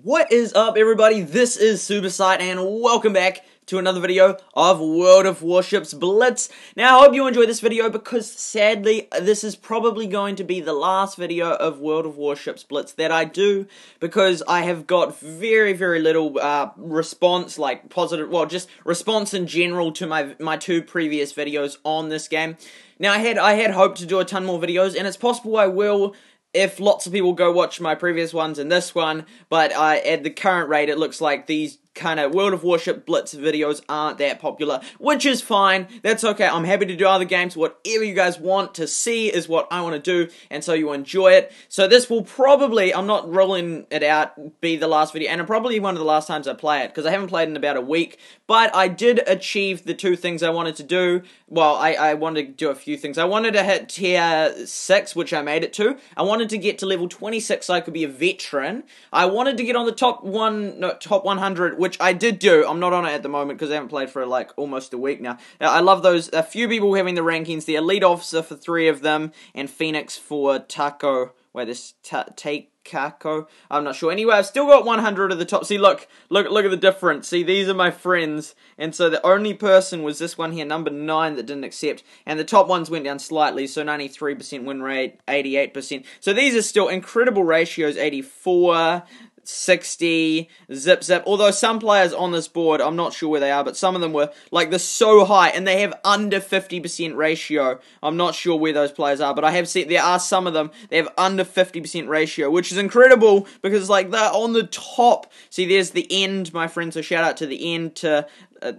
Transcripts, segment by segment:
What is up, everybody? This is Supersight, and welcome back to another video of World of Warships Blitz. Now, I hope you enjoy this video because, sadly, this is probably going to be the last video of World of Warships Blitz that I do, because I have got very, very little response, like positive, well, just response in general to my two previous videos on this game. Now, I had hoped to do a ton more videos, and it's possible I will, if lots of people go watch my previous ones and this one, but at the current rate, it looks like these kind of World of Warship Blitz videos aren't that popular, which is fine. That's okay. I'm happy to do other games. Whatever you guys want to see is what I want to do, and so you enjoy it. So this will probably, I'm not rolling it out, be the last video, and it'll probably be one of the last times I play it, because I haven't played in about a week, but I did achieve the two things I wanted to do. Well, I wanted to do a few things. I wanted to hit tier 6, which I made it to. I wanted to get to level 26 so I could be a veteran. I wanted to get on the top 100, which I did do. I'm not on it at the moment because I haven't played for like almost a week now. I love those, a few people having the rankings, the Elite Officer for 3 of them, and Phoenix for Taco. Wait, this Kako? I'm not sure. Anyway, I've still got 100 at the top. See, look at the difference. See, these are my friends, and so the only person was this one here, number 9, that didn't accept, and the top ones went down slightly, so 93% win rate, 88%. So these are still incredible ratios, 84, 60, zip, although some players on this board, I'm not sure where they are, but some of them were, like, they're so high, and they have under 50% ratio. I'm not sure where those players are, but I have seen, there are some of them, they have under 50% ratio, which is incredible, because, like, they're on the top. See, there's the End, my friend, so shout out to the End,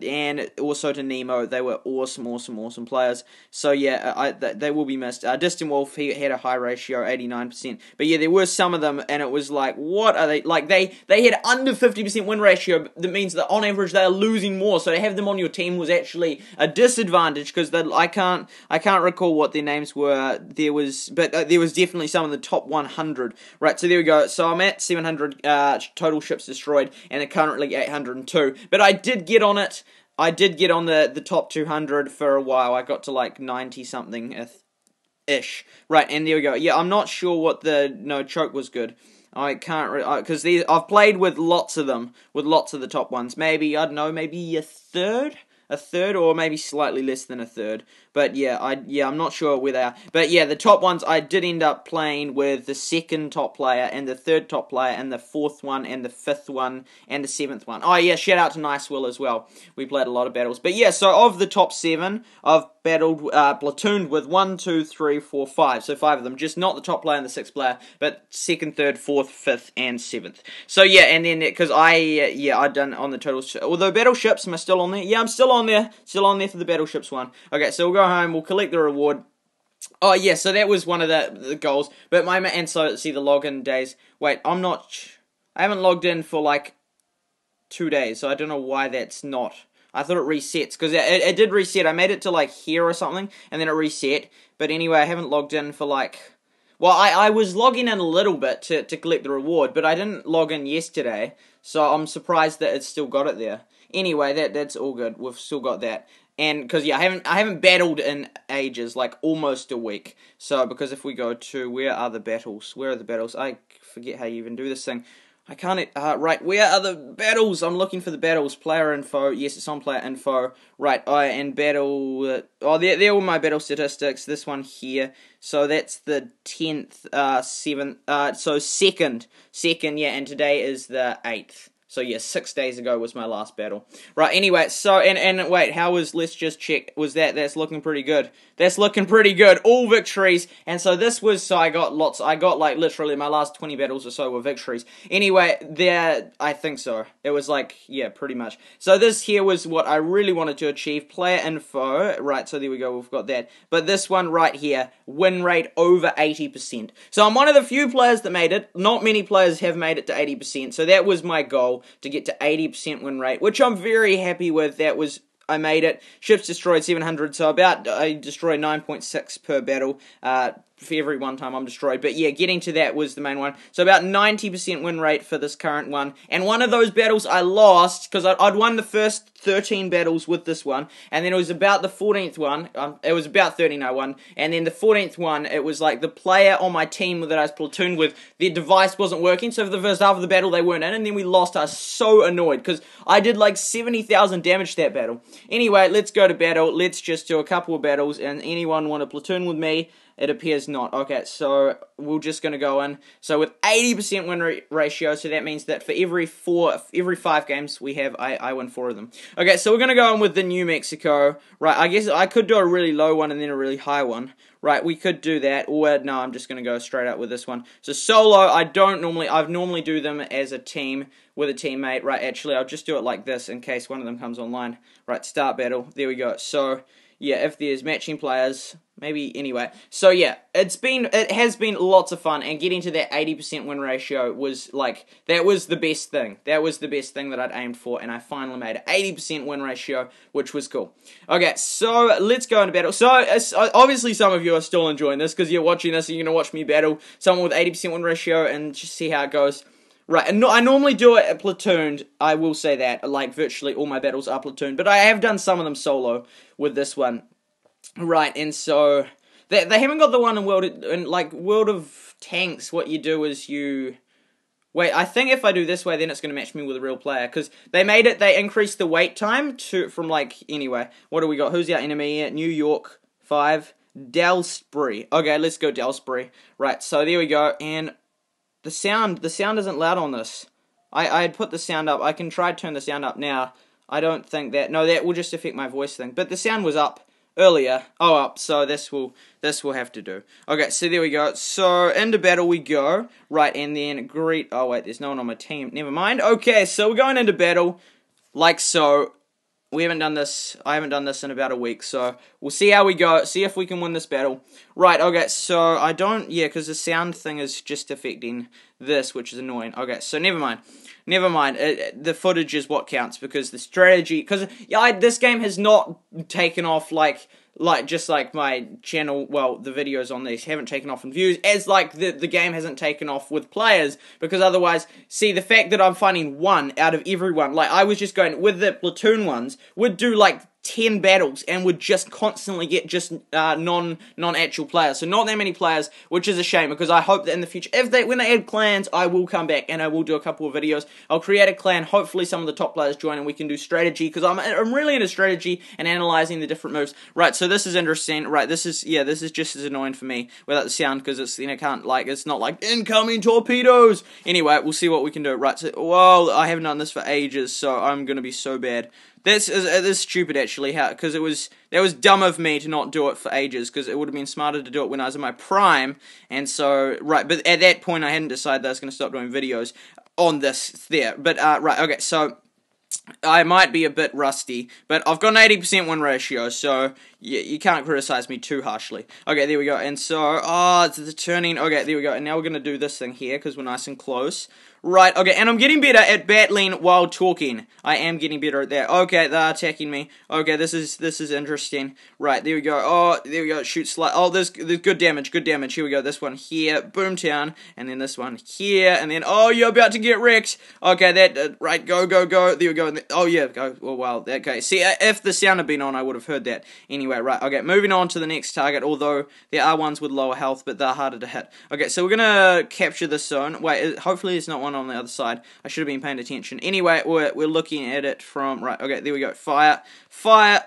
and also to Nemo. They were awesome players. So yeah, they will be missed. Distant Wolf, he had a high ratio, 89%. But yeah, there were some of them, and it was like, what are they? Like, they had under 50% win ratio. That means that on average they are losing more. So to have them on your team was actually a disadvantage, because I can't recall what their names were. There was definitely some of the top 100. Right, so there we go. So I'm at 700 total ships destroyed, and they're currently 802. But I did get on it. I did get on the top 200 for a while. I got to like 90-something-ish. Right, and there we go. Yeah, I'm not sure what no, choke was good. I can't, because I've played with lots of them, with lots of the top ones. Maybe, I don't know, maybe a third, or maybe slightly less than a third. But yeah, I'm not sure where they are. But yeah, the top ones, I did end up playing with the second top player, and the third top player, and the 4th one, and the 5th one, and the 7th one. Oh yeah, shout out to Nice Will as well. We played a lot of battles. But yeah, so of the top 7, I've battled, platooned with 1, 2, 3, 4, 5. So 5 of them, just not the top player and the 6th player, but 2nd, 3rd, 4th, 5th, and 7th. So yeah, and then, because I'd done on the total, although battleships, am I still on there? Yeah, I'm still on there for the battleships one. Okay, so we'll go home, we'll collect the reward. Oh yeah, so that was one of the goals. But and so see the login days. Wait, I haven't logged in for like 2 days, so I don't know why that's not. I thought it resets, because it did reset. I made it to like here or something, and then it reset. But anyway, I haven't logged in for like, well, I was logging in a little bit to collect the reward, but I didn't log in yesterday, so I'm surprised that it's still got it there. Anyway, that's all good. We've still got that. And because yeah, I haven't battled in ages, like almost a week. So because if we go to where are the battles? I forget how you even do this thing. I can't. Right, where are the battles? I'm looking for the battles. Player info. Yes, it's on player info. Right. And battle. There were my battle statistics. This one here. So that's the 10th, 7th. So second. Yeah, and today is the 8th. So yeah, 6 days ago was my last battle. Right, anyway, so, and wait, how was, let's just check, that's looking pretty good. That's looking pretty good, all victories, and so this was, so I got like literally my last 20 battles or so were victories. Anyway, I think so. It was like, yeah, pretty much. So this here was what I really wanted to achieve, player info, right, so there we go, we've got that. But this one right here, win rate over 80%. So I'm one of the few players that made it. Not many players have made it to 80%, so that was my goal, to get to 80% win rate, which I'm very happy with. I made it. Ships destroyed 700, so I destroy 9.6 per battle. for every one time I'm destroyed. But yeah, getting to that was the main one. So about 90% win rate for this current one. And one of those battles I lost, because I'd won the first 13 battles with this one, and then it was about the 14th one, it was about 13 I won, and then the 14th one, it was like the player on my team that I was platooned with, their device wasn't working, so for the first half of the battle they weren't in, and then we lost. I was so annoyed, because I did like 70,000 damage that battle. Anyway, let's go to battle. Let's just do a couple of battles, and anyone want to platoon with me? It appears not. Okay, so we're just going to go in. So with 80% win ratio, so that means that for every 5 games we have, I win 4 of them. Okay, so we're going to go in with the New Mexico. Right, I guess I could do a really low one and then a really high one. Right, we could do that, or no, I'm just going to go straight up with this one. So solo, I normally do them as a team with a teammate. Right, actually, I'll just do it like this in case one of them comes online. Right, start battle. There we go. So yeah, if there's matching players, maybe anyway. So yeah, it has been lots of fun, and getting to that 80% win ratio was like, that was the best thing. That was the best thing that I'd aimed for, and I finally made an 80% win ratio, which was cool. Okay, so let's go into battle. So obviously some of you are still enjoying this because you're watching this and you're going to watch me battle someone with 80% win ratio and just see how it goes. Right, and I normally do it platooned, I will say that, like virtually all my battles are platooned, but I have done some of them solo with this one. Right, and so, they haven't got the one in World of Tanks, what you do is you, wait, I think if I do this way, then it's going to match me with a real player, because they increased the wait time from anyway, what do we got, who's our enemy here? New York, 5, Delsbury, okay, let's go Delsbury, right, so there we go, and the sound isn't loud on this. I had put the sound up. I can try to turn the sound up now. I don't think that... No, that will just affect my voice thing. But the sound was up earlier. Oh, up. So this will have to do. Okay, so there we go. So into battle we go. Right, and then greet... Oh, wait, there's no one on my team. Never mind. Okay, so we're going into battle like so. We haven't done this, I haven't done this in about a week, so we'll see how we go, see if we can win this battle. Right, okay, so because the sound thing is just affecting this, which is annoying. Okay, so never mind, the footage is what counts, because the strategy, because this game has not taken off just like my channel, well, the videos on these haven't taken off in views, as like the game hasn't taken off with players, because otherwise, see, the fact that I'm finding one out of everyone, like, I was just going, with the platoon ones, would do like 10 battles and would just constantly get just non-actual players. So not that many players, which is a shame, because I hope that in the future, when they add clans, I will come back and I will do a couple of videos. I'll create a clan, hopefully some of the top players join and we can do strategy, because I'm really into strategy and analyzing the different moves. Right, so this is interesting. Right, this is just as annoying for me without the sound, because it's, it's not like incoming torpedoes. Anyway, we'll see what we can do. Right, so, whoa, I haven't done this for ages, so I'm gonna be so bad. This is stupid, actually, because that was dumb of me to not do it for ages, because it would have been smarter to do it when I was in my prime, and so, right, but at that point I hadn't decided that I was going to stop doing videos on this there, but, right, okay, so, I might be a bit rusty, but I've got an 80% win ratio, so you can't criticize me too harshly. Okay, there we go, and so, it's the turning, okay, there we go, and now we're going to do this thing here, because we're nice and close. Right, okay, and I'm getting better at battling while talking. I am getting better at that. Okay, they're attacking me. Okay, this is interesting. Right, there we go. Oh, there we go. Shoot slide. Oh, there's good damage, good damage. Here we go. This one here, Boomtown, and then this one here, and then, oh, you're about to get wrecked. Okay, that, right, go. There we go. Oh, yeah, go. Oh, wow. Okay, see, if the sound had been on, I would have heard that. Anyway, right, okay, moving on to the next target, although there are ones with lower health, but they're harder to hit. Okay, so we're gonna capture this zone. Wait, hopefully there's not one on the other side. I should have been paying attention. Anyway, we're looking at it from, right, okay, there we go. Fire.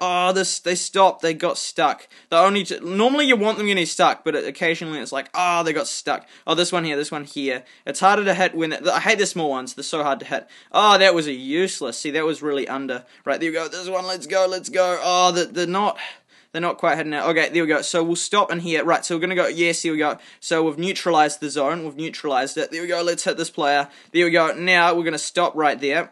Oh, they stopped. They got stuck. Normally you want them getting stuck, but occasionally it's like, oh, they got stuck. Oh, this one here. It's harder to hit when, I hate the small ones. They're so hard to hit. Oh, that was a useless. See, that was really under. Right, there we go. This one, let's go. Oh, they're not quite hitting it. Okay, there we go. So we'll stop in here. Right, so we're going to go, yes, here we go. So we've neutralized the zone. We've neutralized it. There we go. Let's hit this player. There we go. Now we're going to stop right there.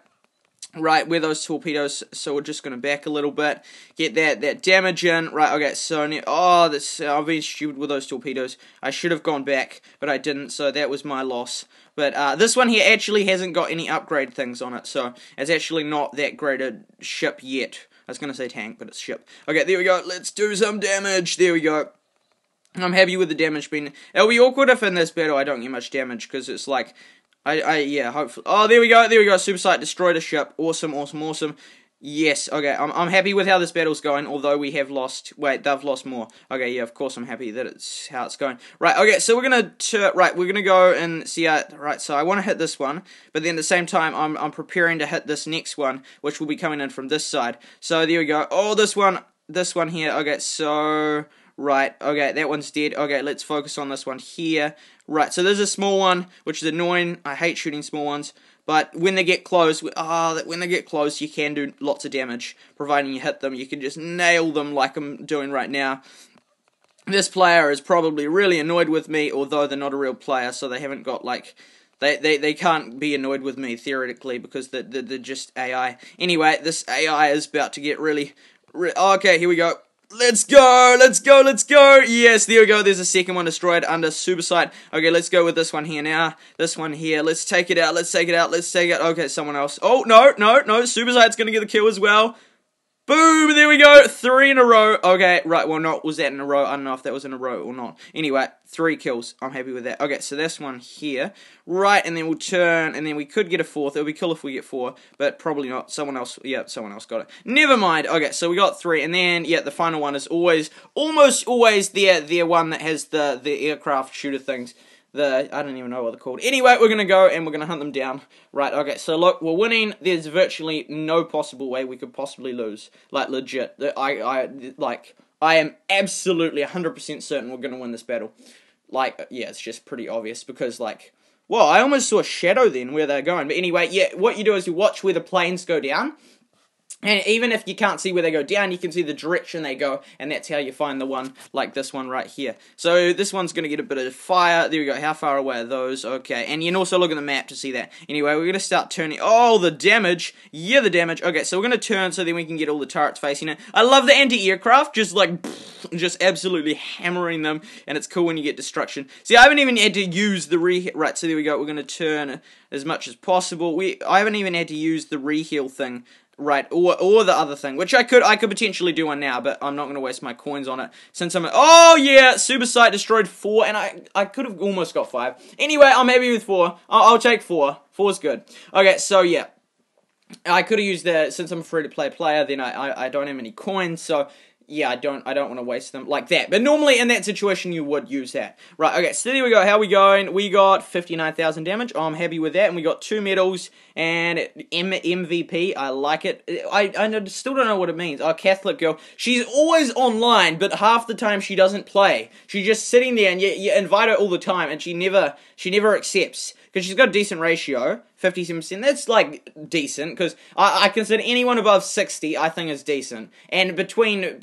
Right, where those torpedoes, so we're just going to back a little bit, get that damage in. Right, okay, so, I've been stupid with those torpedoes. I should have gone back, but I didn't, so that was my loss. But this one here actually hasn't got any upgrade things on it, so it's actually not that great a ship yet. I was going to say tank, but it's ship. Okay, there we go. Let's do some damage. There we go. I'm happy with the damage being... It'll be awkward if in this battle I don't get much damage, because it's like... yeah, hopefully... Oh, there we go, Super Sight destroyed a ship. Awesome, awesome, awesome. Yes, okay, I'm happy with how this battle's going, although we have lost... Wait, they've lost more. Okay, yeah, of course I'm happy that it's how it's going. Right, okay, so we're gonna go and see out... Right, so I want to hit this one, but then at the same time, I'm preparing to hit this next one, which will be coming in from this side. So, there we go. Oh, this one here. Okay, so... Right, okay, that one's dead. Okay, let's focus on this one here. Right, so there's a small one, which is annoying. I hate shooting small ones. But when they get close, when they get close, you can do lots of damage. Providing you hit them, you can just nail them like I'm doing right now. This player is probably really annoyed with me, although they're not a real player, so they haven't got, like... They can't be annoyed with me, theoretically, because they're just AI. Anyway, this AI is about to get really... Okay, here we go. Let's go, let's go, let's go. Yes, there we go. There's a second one destroyed under Super Sight. Okay, let's go with this one here now. This one here. Let's take it out. Let's take it out. Let's take it. Okay, someone else. Oh, no. Super Sight's going to get the kill as well. Boom, there we go. 3 in a row. Okay, right, well, not was that in a row? I don't know if that was in a row or not. Anyway, 3 kills. I'm happy with that. Okay, so this one here. Right, and then we'll turn, and then we could get a 4th. It would be cool if we get 4, but probably not. Someone else, yeah, someone else got it. Never mind. Okay, so we got 3, and then, yeah, the final one is almost always the one that has the aircraft shooter things. I don't even know what they're called. Anyway, we're going to go and we're going to hunt them down. Right, okay, so look, we're winning. There's virtually no possible way we could possibly lose. Like, legit. I am absolutely 100% certain we're going to win this battle. Like, yeah, it's just pretty obvious because, like, well, I almost saw a shadow then where they're going. But anyway, yeah, what you do is you watch where the planes go down. And even if you can't see where they go down, you can see the direction they go, and that's how you find the one, like this one right here. So this one's going to get a bit of fire. There we go. How far away are those? Okay, and you can also look at the map to see that. Anyway, we're going to start turning. Oh, the damage. Yeah, the damage. Okay, so we're going to turn so then we can get all the turrets facing it. I love the anti-aircraft, just like, just absolutely hammering them, and it's cool when you get destruction. See, I haven't even had to use the right, so there we go. We're going to turn as much as possible. I haven't even had to use the reheal thing. Right, or the other thing, which I could potentially do one now, but I'm not going to waste my coins on it, since oh yeah, Super Sight destroyed 4, and I could have almost got 5. Anyway, I'm happy with 4, I'll take 4, 4's good. Okay, so yeah, I could have used that, since I'm a free-to-play player, then I don't have any coins, so... Yeah, I don't want to waste them like that. But normally in that situation you would use that. Right, okay, so there we go. How we going? We got 59,000 damage. I'm happy with that. And we got 2 medals and MVP. I like it. I still don't know what it means. Oh, Catholic girl. She's always online, but half the time she doesn't play. She's just sitting there and you invite her all the time and she never accepts. Because she's got a decent ratio, 57%, that's, like, decent, because I consider anyone above 60, I think, is decent, and between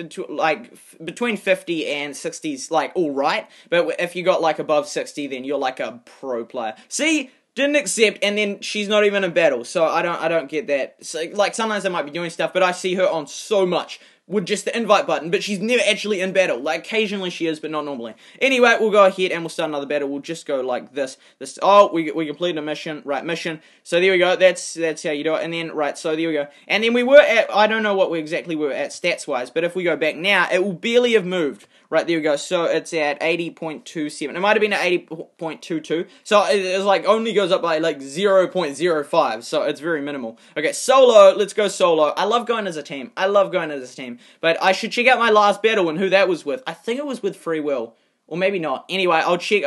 50 and 60 is, like, alright, but if you got, like, above 60, then you're, like, a pro player. See? Didn't accept, and then she's not even in battle, so I don't get that. So, like, sometimes I might be doing stuff, but I see her on so much with just the invite button, but she's never actually in battle. Like, occasionally she is, but not normally. Anyway, we'll go ahead and we'll start another battle. We'll just go like this. Oh, we completed a mission. Right, mission. So there we go. That's how you do it. And then, right, so there we go. And then we were at, I don't know what we exactly were at stats-wise, but if we go back now, it will barely have moved. Right, there we go. So it's at 80.27. It might have been at 80.22. So it's like only goes up by like 0.05. So it's very minimal. Okay, solo. Let's go solo. I love going as a team. But I should check out my last battle and who that was with. I think it was with Free Will. Or maybe not. Anyway, I'll check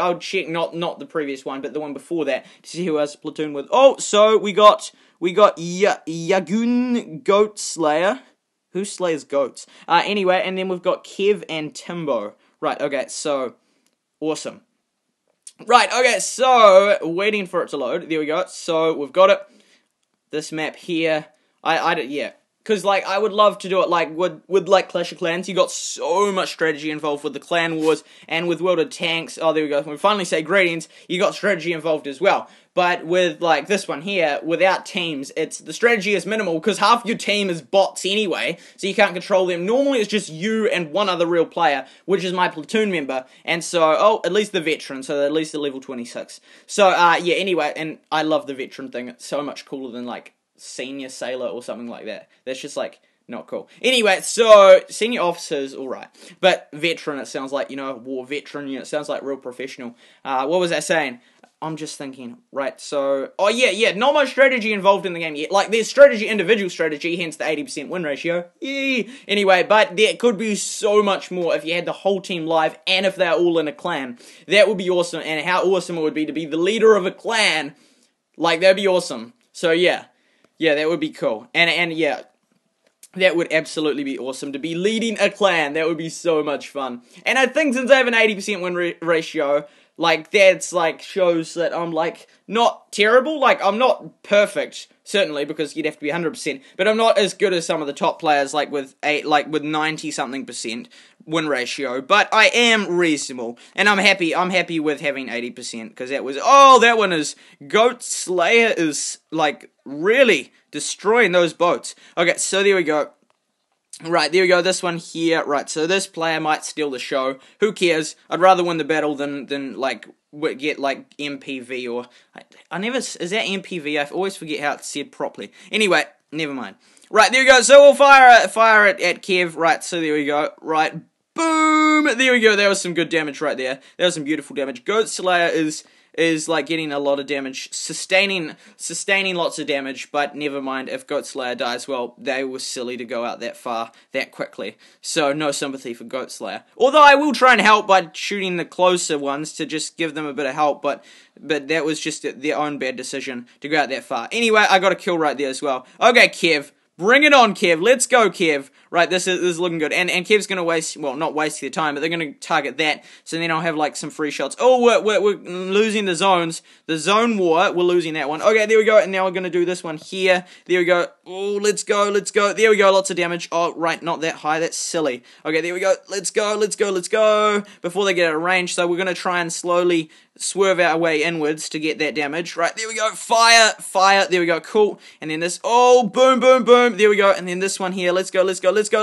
not the previous one, but the one before that to see who I was platoon with. Oh, so we got Yagun Goat Slayer. Who slays goats? Anyway, and then we've got Kev and Timbo. Right, okay, so awesome. Right, okay, so waiting for it to load. There we go. So we've got it. This map here. Yeah. Because, like, I would love to do it, like, with like, Clash of Clans. You got so much strategy involved with the Clan Wars, and with World of Tanks, oh, there we go, when we finally say greetings, you got strategy involved as well. But with, like, this one here, without teams, the strategy is minimal, because half your team is bots anyway, so you can't control them. Normally, it's just you and one other real player, which is my platoon member, and so, oh, at least the veteran, so at least the level 26. So, yeah, anyway, and I love the veteran thing. It's so much cooler than, like, senior sailor or something like that. That's just like not cool. Anyway, so senior officers, alright. But veteran, it sounds like, war veteran, it sounds like real professional. What was I saying? I'm just thinking, right, so, oh yeah, not much strategy involved in the game yet. Like, there's strategy, individual strategy, hence the 80% win ratio. Yay! Anyway, but there could be so much more if you had the whole team live, and if they're all in a clan. That would be awesome, and how awesome it would be to be the leader of a clan. Like, that'd be awesome. So, yeah, that would be cool. And yeah, that would absolutely be awesome, to be leading a clan. That would be so much fun. And I think since I have an 80% win ratio, like, that's, like, shows that I'm, like, not terrible. Like, I'm not perfect, certainly, because you'd have to be 100%, but I'm not as good as some of the top players, like, with 90-something% win ratio, but I am reasonable, and I'm happy with having 80%, because that one is, Goat Slayer is, like, really destroying those boats. Okay, so there we go. Right, there we go, this one here. Right, so this player might steal the show. Who cares? I'd rather win the battle than like, get, like, MPV or... Is that MPV? I always forget how it's said properly. Anyway, never mind. Right, there we go, so we'll fire at Kev. Right, so there we go. Right, boom! There we go, that was some good damage right there. That was some beautiful damage. Goat Slayer is like getting a lot of damage, sustaining lots of damage, but never mind, if Goat Slayer dies, well, they were silly to go out that far, that quickly, so no sympathy for Goat Slayer. Although I will try and help by shooting the closer ones to just give them a bit of help, but that was just their own bad decision to go out that far. Anyway, I got a kill right there as well. Okay, Kev. Bring it on, Kev. Let's go, Kev. Right, this is looking good. And Kev's going to waste, well, not waste their time, but they're going to target that. So then I'll have, like, some free shots. Oh, we're losing the zones. The zone war, we're losing that one. Okay, there we go. And now we're going to do this one here. There we go. Oh, let's go. There we go. Lots of damage. Oh, right, not that high. That's silly. Okay, there we go. Let's go. Before they get out of range. So we're going to try and slowly swerve our way inwards to get that damage. Right, there we go. Fire. There we go. Cool. And then this. Oh, boom. There we go. And then this one here. Let's go. Because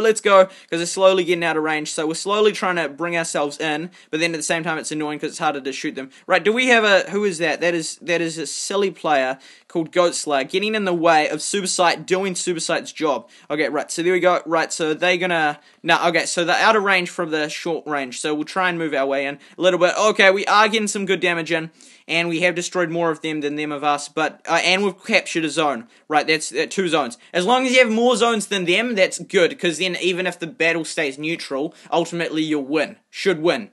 they're slowly getting out of range. So we're slowly trying to bring ourselves in. But then at the same time, it's annoying because it's harder to shoot them. Right, do we have a... Who is that? That is a silly player called Goat Slayer getting in the way of Supersight doing Supersight's job. Okay, right. So there we go. Right, so they're gonna... No, okay, so they're out of range from the short range. So we'll try and move our way in a little bit. Okay, we are getting some good damage in. And we have destroyed more of them than them of us, but, and we've captured a zone. Right, that's 2 zones. As long as you have more zones than them, that's good, because then even if the battle stays neutral, ultimately you'll win. Should win.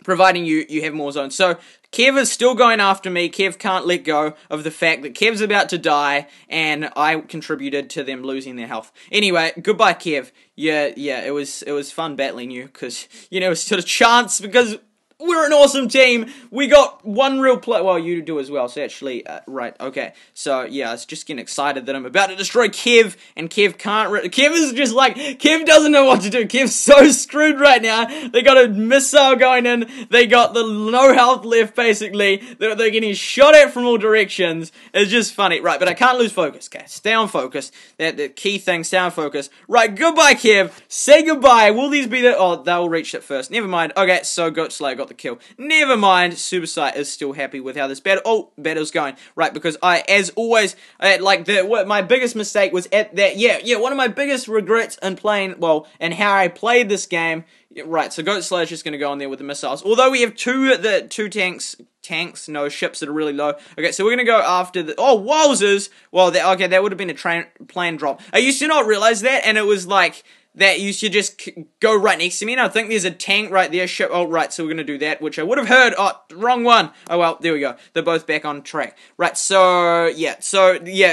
Providing you have more zones. So, Kev is still going after me. Kev can't let go of the fact that Kev's about to die, and I contributed to them losing their health. Anyway, goodbye, Kev. Yeah, it was fun battling you, because, it stood a chance, because... We're an awesome team. We got one real play. Well, you do as well. So actually, right. Okay. So yeah, I was just getting excited that I'm about to destroy Kev, and Kev can't. Kev is just like Kev doesn't know what to do. Kev's so screwed right now. They got a missile going in. They got the no health left. Basically, they're getting shot at from all directions. It's just funny, right? But I can't lose focus. Okay, stay on focus. That the key thing. Stay on focus. Right. Goodbye, Kev. Say goodbye. Will these be the? Oh, they'll reach it first. Never mind. Okay. So Goat Slayer got the kill. Never mind, Supersight is still happy with how this battle's going. Right, because I, as always, my biggest mistake was at that, one of my biggest regrets in playing, well, and how I played this game, right, so Goat Slayer's just going to go in there with the missiles. Although we have two ships that are really low. Okay, so we're going to go after the, wowzers! Well, that would have been a plane drop. I used to not realize that, and it was like... that you should just go right next to me, and I think there's a tank right there, ship, oh, right, so we're gonna do that, which I would have heard, wrong one, oh well, there we go, they're both back on track, right, so, yeah,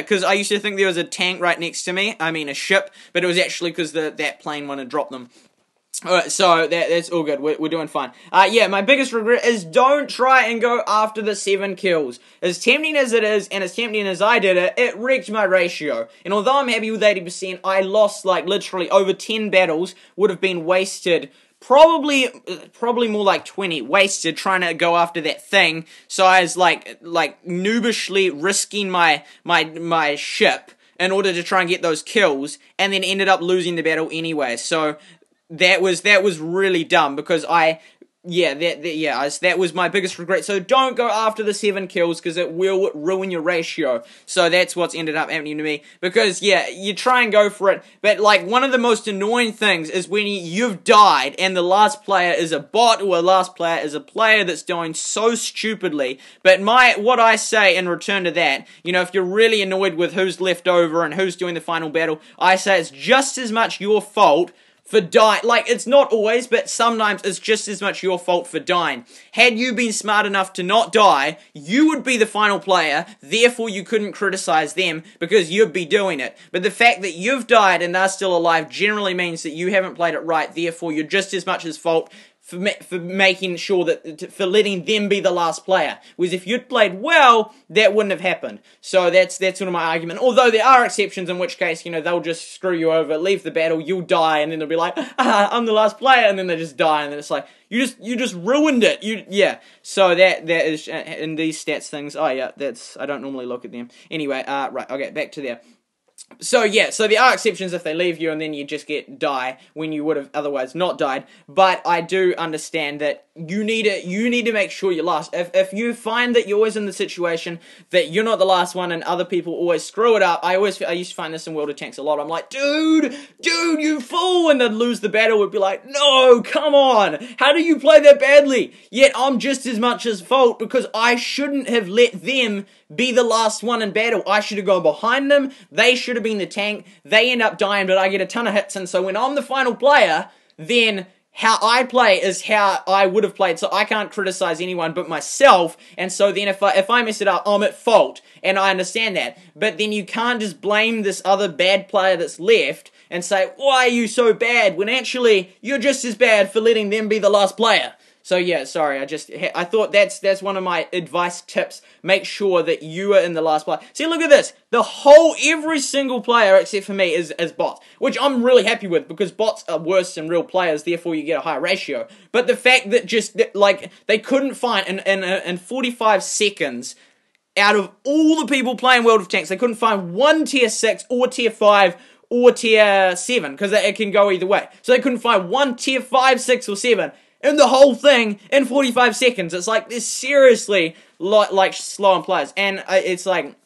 because I used to think there was a tank right next to me, I mean a ship, but it was actually because that plane wanted to drop them. Alright, so that's all good. We're doing fine. My biggest regret is don't try and go after the 7 kills. As tempting as it is, and as tempting as I did it, it wrecked my ratio. And although I'm happy with 80%, I lost, like, literally over 10 battles would have been wasted. Probably more like 20 wasted trying to go after that thing. So I was, like noobishly risking my ship in order to try and get those kills, and then ended up losing the battle anyway. So... That was really dumb, because I yeah, that was my biggest regret. So don't go after the 7 kills, because it will ruin your ratio. So that's what's ended up happening to me. Because, yeah, you try and go for it, but, like, one of the most annoying things is when you've died, and the last player is a bot, or the last player is a player that's doing so stupidly. But what I say in return to that, you know, if you're really annoyed with who's left over and who's doing the final battle, I say it's just as much your fault for dying. Like, it's not always, but sometimes it's just as much your fault for dying. Had you been smart enough to not die, you would be the final player, therefore you couldn't criticize them, because you'd be doing it. But the fact that you've died and they're still alive generally means that you haven't played it right, therefore you're just as much as fault for making sure that, for letting them be the last player. Whereas if you'd played well, that wouldn't have happened. So that's sort of my argument. Although there are exceptions, in which case, you know, they'll just screw you over, leave the battle, you'll die, and then they'll be like, I'm the last player, and then they just die, and then it's like, you just ruined it. Yeah. So that is, in these stats things, oh yeah, I don't normally look at them. Anyway, right, okay, back to there. So yeah, so there are exceptions if they leave you and then you just die when you would have otherwise not died. But I do understand that you need to make sure you're last. If you find that you're always in the situation that you're not the last one and other people always screw it up, I used to find this in World of Tanks a lot. I'm like, dude, you fool, and they'd lose the battle. Would be like, no, come on, how do you play that badly? Yet I'm just as much as fault, because I shouldn't have let them be the last one in battle. I should have gone behind them. They should have been the tank. They end up dying, but I get a ton of hits. And so when I'm the final player, then how I play is how I would have played. So I can't criticize anyone but myself. And so then if I mess it up, I'm at fault. And I understand that. But then you can't just blame this other bad player that's left and say, why are you so bad? When actually, you're just as bad for letting them be the last player. So yeah, sorry, I thought that's one of my advice tips. Make sure that you are in the last player. See, look at this. Every single player except for me is bots, which I'm really happy with, because bots are worse than real players, therefore you get a higher ratio. But the fact that like, they couldn't find, in 45 seconds, out of all the people playing World of Tanks, they couldn't find one tier 6 or tier 5 or tier 7, because it can go either way. So they couldn't find one tier 5, 6, or 7 in the whole thing in 45 seconds. It's like, they're seriously like slow on players. And it's like,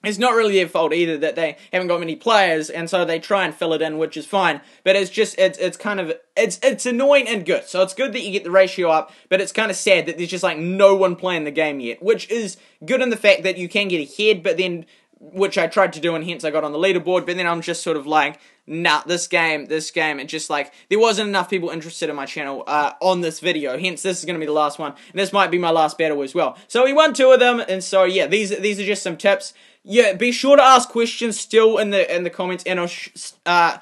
it's not really their fault either that they haven't got many players, and so they try and fill it in, which is fine. But it's just, it's kind of, it's annoying and good. So it's good that you get the ratio up, but it's kind of sad that there's just like no one playing the game yet, which is good in the fact that you can get ahead, but then, which I tried to do, and hence I got on the leaderboard, but then I'm just sort of like, nah, this game, it just like, there wasn't enough people interested in my channel on this video, hence this is going to be the last one, and this might be my last battle as well. So we won 2 of them, and so yeah, these are just some tips. Yeah, be sure to ask questions still in the comments, and I'll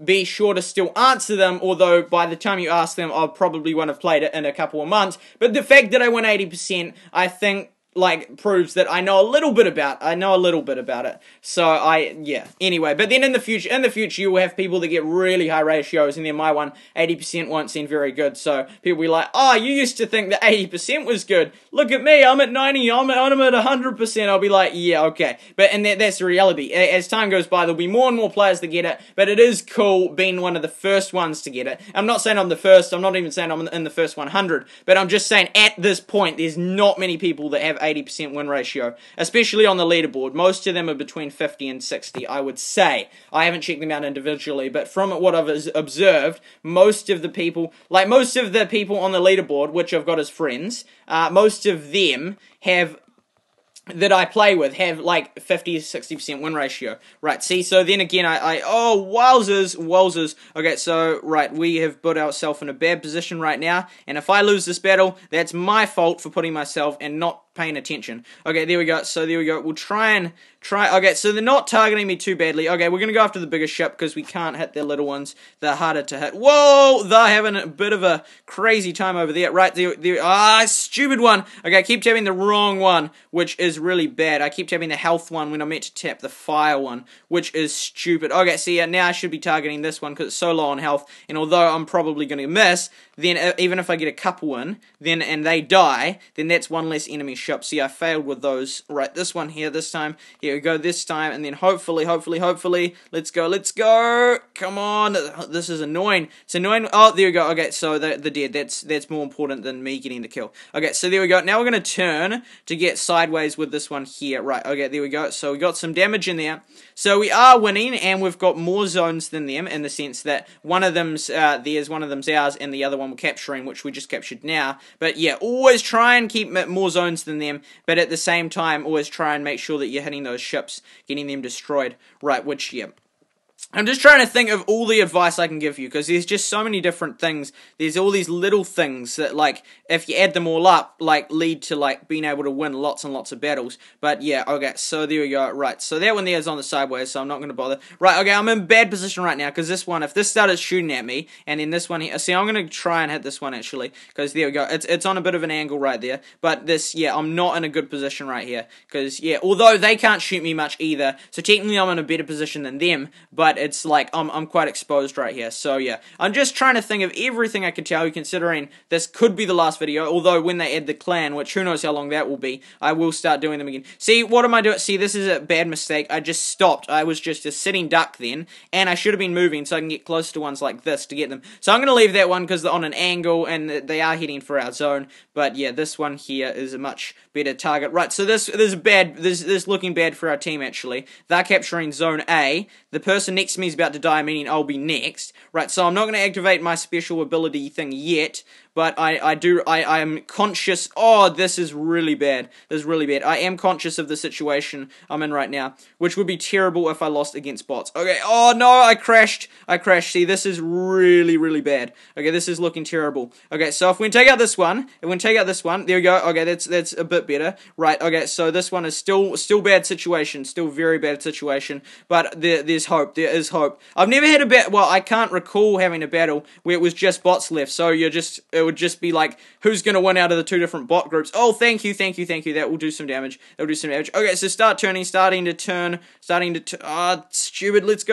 be sure to still answer them, although by the time you ask them, I probably won't have played it in a couple of months. But the fact that I won 80%, I think, like, proves that I know a little bit about it. So yeah. Anyway, but then in the future you will have people that get really high ratios, and then my one, 80% won't seem very good. So people will be like, oh, you used to think that 80% was good. Look at me, I'm at 90, I'm at 100%. I'll be like, yeah, okay. But, and that's the reality. As time goes by, there'll be more and more players that get it, but it is cool being one of the first ones to get it. I'm not saying I'm the first, I'm not even saying I'm in the first 100, but I'm just saying at this point, there's not many people that have 80% win ratio, especially on the leaderboard. Most of them are between 50 and 60, I would say. I haven't checked them out individually, but from what I've observed, most of the people on the leaderboard, which I've got as friends, most of them that I play with have like 50 to 60% win ratio. Right, see, so then again, oh, wowzers. Okay, so, right, we have put ourselves in a bad position right now, and if I lose this battle, that's my fault for putting myself and not paying attention. Okay, there we go. So there we go. We'll try. Okay, so they're not targeting me too badly. Okay, we're gonna go after the bigger ship because we can't hit their little ones. They're harder to hit. Whoa, they're having a bit of a crazy time over there. Right there. Stupid one. Okay, I keep tapping the wrong one, which is really bad. I keep tapping the health one when I meant to tap the fire one, which is stupid. Okay, so yeah, now I should be targeting this one because it's so low on health. And although I'm probably gonna miss, then even if I get a couple in, and they die, then that's one less enemy ships. See, I failed with those. Right, this one here, this time. Here we go, this time, and then hopefully, let's go. Come on. This is annoying. It's annoying. Oh, there we go. Okay, so they're dead. That's more important than me getting the kill. Okay, so there we go. Now we're going to turn to get sideways with this one here. Right, okay, there we go. So we got some damage in there. So we are winning, and we've got more zones than them in the sense that one of them's theirs, one of them's ours, and the other one we're capturing, which we just captured now. But yeah, always try and keep more zones than them, but at the same time, always try and make sure that you're hitting those ships, getting them destroyed. Right, which, yeah. I'm just trying to think of all the advice I can give you, because there's just so many different things. There's all these little things that, like, if you add them all up, like, lead to, like, being able to win lots and lots of battles. But, yeah, okay, so there we go. Right, so that one there is on the sideways, so I'm not going to bother. Right, okay, I'm in bad position right now, because this one, if this started shooting at me, and then this one here, see, I'm going to try and hit this one, actually, because there we go. It's on a bit of an angle right there, but this, yeah, I'm not in a good position right here, because, yeah, although they can't shoot me much either, so technically I'm in a better position than them, but it's like I'm quite exposed right here. So yeah, I'm just trying to think of everything I could tell you, considering this could be the last video, although when they add the clan, which who knows how long that will be, I will start doing them again. See, what am I doing? See, this is a bad mistake. I just stopped. I was just a sitting duck then, and I should have been moving so I can get close to ones like this to get them. So I'm going to leave that one because they're on an angle and they are heading for our zone, but yeah, this one here is a much better target. Right, so this is looking bad for our team, actually. They're capturing zone A. The person next to me is about to die, meaning I'll be next. Right, so I'm not going to activate my special ability thing yet, but I am conscious. Oh, this is really bad. This is really bad. I am conscious of the situation I'm in right now, which would be terrible if I lost against bots. Okay, oh no, I crashed. See, this is really bad. Okay, this is looking terrible. Okay, so if we take out this one, there we go. Okay, that's a bit better. Right, okay, so this one is still bad situation, still very bad situation, but there's hope. There is hope. I've never had a battle, well, I can't recall having a battle where it was just bots left, so it would just be like, who's going to win out of the two different bot groups? Oh, thank you, that will do some damage, Okay, so starting to turn, stupid, let's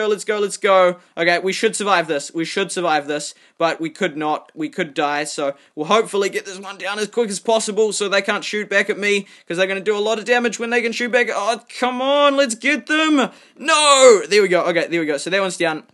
go, okay, we should survive this, but we could not, we could die, so we'll hopefully get this one down as quick as possible so they can't shoot back at me, because they're going to do a lot of damage when they can shoot back. Oh, come on, let's get them! No! There we go, okay, there we go, so that one's down.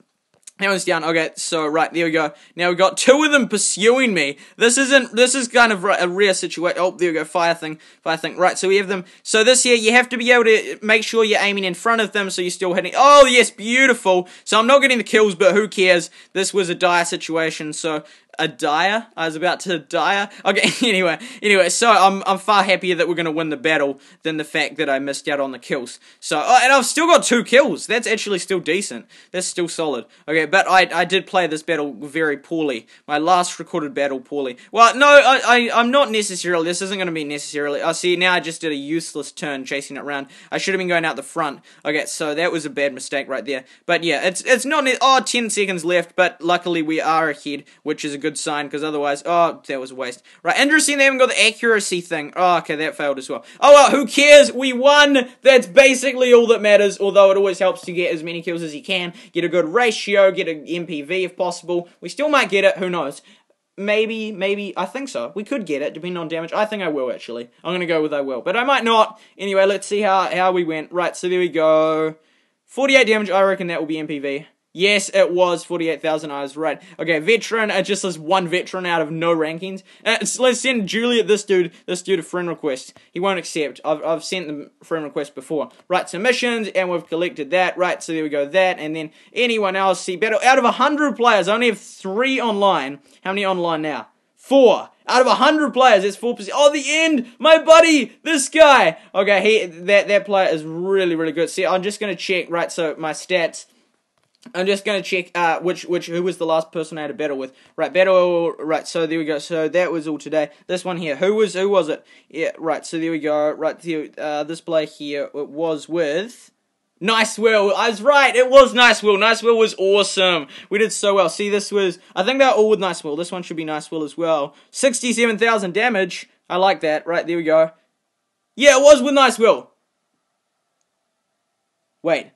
Okay, so, right, there we go. Now we've got two of them pursuing me. This is kind of a rare situation. Oh, there we go, fire thing. Right, so we have them. So this here, you have to be able to make sure you're aiming in front of them so you're still hitting. Oh, yes, beautiful. So I'm not getting the kills, but who cares? This was a dire situation, so... I was about to die. Okay, anyway, so I'm far happier that we're gonna win the battle than the fact that I missed out on the kills. So, and I've still got 2 kills. That's actually still decent. That's still solid. Okay, but I did play this battle very poorly. My last recorded battle poorly. Well, no, I'm not necessarily. This isn't gonna be necessarily. I see, now I just did a useless turn chasing it around. I should have been going out the front. Okay, so that was a bad mistake right there. But yeah, it's not. Oh, 10 seconds left, but luckily we are ahead, which is a good sign, because otherwise, oh, that was a waste. Right, interesting, they haven't got the accuracy thing. Oh, okay, that failed as well. Oh, well, who cares? We won! That's basically all that matters, although it always helps to get as many kills as you can, get a good ratio, get an MPV if possible. We still might get it, who knows? Maybe, I think so. We could get it, depending on damage. I think I will, actually. I'm gonna go with I will, but I might not. Anyway, let's see how we went. Right, so there we go. 48 damage, I reckon that will be MPV. Yes, it was 48,000, I was right. Okay, veteran, just this one veteran out of no rankings. Let's send Juliet, this dude a friend request. He won't accept. I've sent them friend request before. Right, so missions, and we've collected that. Right, so there we go, that, and then anyone else, see, battle, out of 100 players, I only have 3 online. How many online now? 4. Out of 100 players, that's 4%. Oh, the end! My buddy! This guy! Okay, that player is really good. See, I'm just gonna check, right, so my stats. I'm just going to check who was the last person I had a battle with. Right, right, so there we go. So that was all today. This one here, who was it? Yeah, right, so there we go. Right, this player here, it was with Nice Will. I was right, it was Nice Will. Nice Will was awesome. We did so well. See, this was, I think they're all with Nice Will. This one should be Nice Will as well. 67,000 damage. I like that. Right, there we go. Yeah, it was with Nice Will. Wait.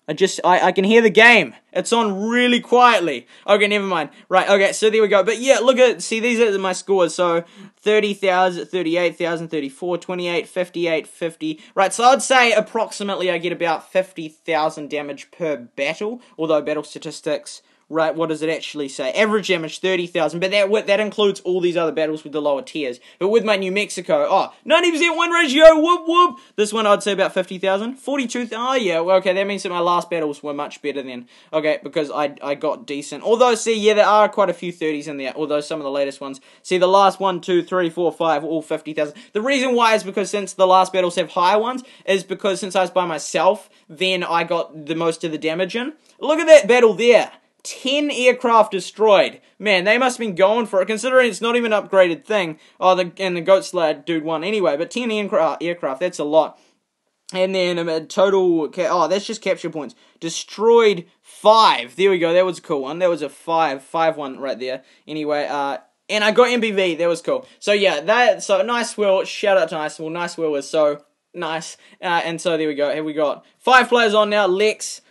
I can hear the game. It's on really quietly. Okay, never mind. Right, okay, so there we go. But yeah, look at, see, these are my scores. So 30,000, 38,000, 34, 28, 58, 50. Right, so I'd say approximately I get about 50,000 damage per battle, although battle statistics, right, what does it actually say? Average damage, 30,000, but that includes all these other battles with the lower tiers. But with my New Mexico, 90% win ratio, whoop whoop! This one I'd say about 50,000. 42,000, oh yeah, well, okay, that means that my last battles were much better then. Okay, because I got decent. Although, see, yeah, there are quite a few 30s in there, although some of the latest ones. See, the last 1, 2, 3, 4, 5, all 50,000. The reason why is because since the last battles have higher ones, is because since I was by myself, then I got the most of the damage in. Look at that battle there. 10 aircraft destroyed. Man, they must have been going for it, considering it's not even an upgraded thing. And the Goat Slayer dude won anyway, but 10 aircraft, that's a lot. And then a total, that's just capture points. Destroyed 5. There we go, that was a cool one. That was a 5-1 right there. Anyway, and I got MBV, that was cool. So yeah, so Nice Will, shout out to Nice Will. Nice Will is so nice. And so there we go, here we got 5 players on now. Lex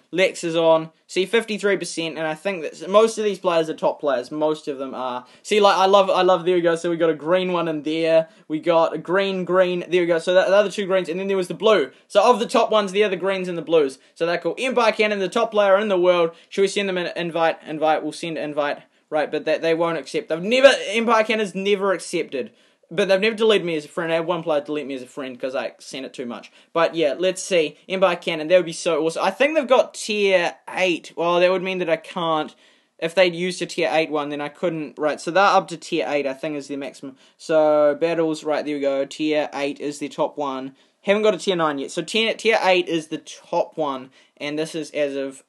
is on. See, 53%, and I think that most of these players are top players. Most of them are. See, like, I love, there we go. So we got a green one in there. We got a green, there we go. So the other 2 greens, and then there was the blue. So of the top ones, they're the greens and the blues. So they're cool. Empire Cannon, the top player in the world. Should we send them an invite? We'll send an invite. Right, but they won't accept. Empire Cannon's never accepted. But they've never deleted me as a friend. I had one player delete me as a friend because I sent it too much. But yeah, let's see. Empire Cannon, that would be so awesome. I think they've got tier 8. Well, that would mean that I can't. If they'd used a tier 8 one, then I couldn't. Right, so they're up to tier 8, I think is their maximum. So, battles, right, there we go. Tier 8 is the top one. Haven't got a tier 9 yet. So, tier 8 is the top one. And this is as of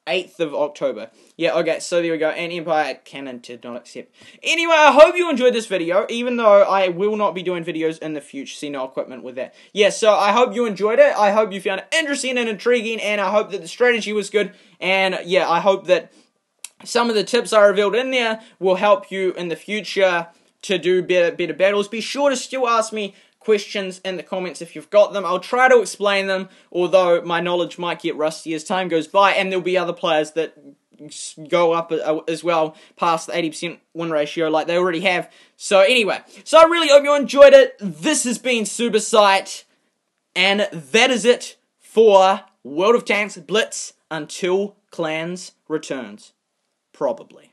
8th of October. Yeah, okay, so there we go. And Empire Cannon did not accept. Anyway, I hope you enjoyed this video, even though I will not be doing videos in the future. See, no equipment with that. Yeah, so I hope you enjoyed it. I hope you found it interesting and intriguing, and I hope that the strategy was good. And yeah, I hope that some of the tips I revealed in there will help you in the future to do better battles. Be sure to still ask me questions in the comments if you've got them. I'll try to explain them, although my knowledge might get rusty as time goes by, and there'll be other players that go up as well past the 80% win ratio like they already have. So anyway, so I really hope you enjoyed it. This has been Supersight, and that is it for World of Tanks Blitz until Clans returns. Probably.